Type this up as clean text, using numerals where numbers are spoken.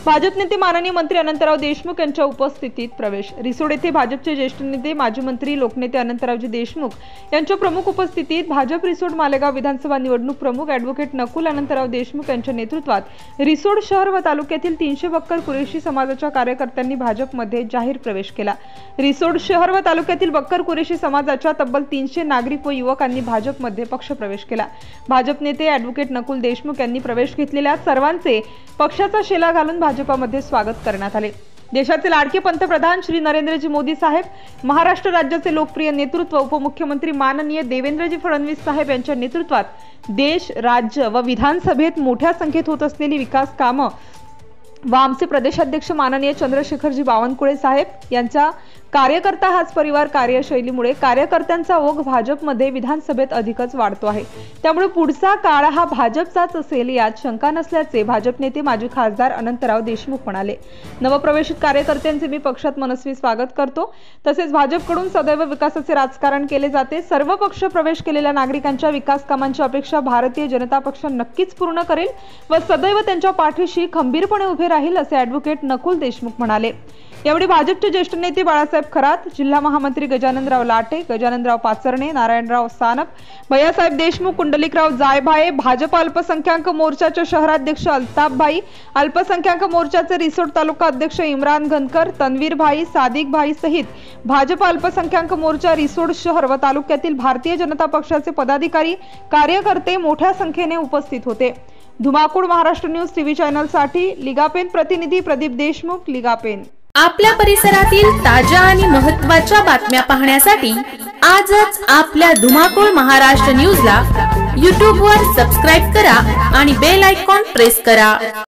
भाजप नेते माननीय मंत्री अनंतराव देशमुख यांच्या उपस्थितीत प्रवेश। रिसोड येथे भाजपचे ज्येष्ठ नेते माजी मंत्री लोकनेते अनंतरावजी देशमुख यांच्या प्रमुख उपस्थितीत भाजप रिसोड मालेगाव विधानसभा निवडणूक प्रमुख ॲडव्होकेट नकुल अनंतराव देशमुख यांच्या नेतृत्वात रिसोड शहर व तालुक्यातील 300 बक्कर कुरेशी समाजाच्या कार्यकर्त्यांनी भाजपमध्ये जाहीर प्रवेश केला। रिसोड शहर व तालुक्यातील बक्कर कुरेशी समाजाच्या तब्बल 300 नागरिक व युवकांनी भाजपमध्ये पक्षप्रवेश केला। भाजप नेते ॲडव्होकेट नकुल देशमुख यांनी प्रवेश घेतलेल्या सर्वांचे पक्षाचा शेला घालून भाजपामध्ये स्वागत करण्यात आले। देशाचे लाडके पंतप्रधान श्री नरेंद्रजी मोदी साहेब, महाराष्ट्र राज्याचे लोकप्रिय नेतृत्व उपमुख्यमंत्री माननीय देवेंद्रजी फडणवीस साहेब यांच्या नेतृत्वात देश, राज्य व विधानसभेत मोठ्या संख्येत होत असलेली विकास कामं व आमचे प्रदेशाध्यक्ष माननीय चंद्रशेखरजी बावनकुळे साहेब यांचा कार्यकर्ता हाच परिवार कार्यशैलीमुळे कार्यकर्त्यांचा ओघ भाजपमध्ये विधानसभेत अधिकच वाढतो आहे। त्यामुळे पुढचा काळ हा भाजपचाच असेल यात शंका नसल्याचे भाजप नेते माजी खासदार अनंतराव देशमुख म्हणाले। नवप्रवेशित कार्यकर्त्यांचे मी पक्षात मनस्वी स्वागत करतो। तसेच भाजपकडून सदैव विकासाचे राजकारण केले जाते। सर्व पक्ष प्रवेश केलेल्या नागरिकांच्या विकास कामांची अपेक्षा भारतीय जनता पक्ष नक्कीच पूर्ण करेल व सदैव त्यांच्या पाठीशी खंबीरपणे उभे राहील असे ॲडव्होकेट नकुल देशमुख म्हणाले। यावेळी भाजपचे ज्येष्ठ नेते बाळासाहेब खरात, जिल्हा महामंत्री गजाननराव लाटे, गजाननराव पाचरणे, नारायणराव सानप, भैयासाहेब देशमुख, कुंडलिकराव जायभाये, भाजप अल्पसंख्याक मोर्चाचे शहराध्यक्ष अल्ताफभाई, अल्पसंख्याक मोर्चाचे रिसोड तालुका अध्यक्ष इम्रान घनकर, तन्वीर भाई, सादिक भाई सहित भाजप अल्पसंख्याक मोर्चा रिसोड शहर व तालुक्यातील भारतीय जनता पक्षाचे पदाधिकारी, कार्यकर्ते मोठ्या संख्येने उपस्थित होते। धुमाकूळ महाराष्ट्र न्यूज टीव्ही चॅनल साठी लिगापेन प्रतिनिधी प्रदीप देशमुख, लिगापेन। आपल्या परिसरातील ताज्या आणि महत्त्वाच्या बातम्या पाहण्यासाठी आजच आपल्या धुमाकूळ महाराष्ट्र न्यूजला YouTube वर सबस्क्राइब करा आणि बेल आयकॉन प्रेस करा।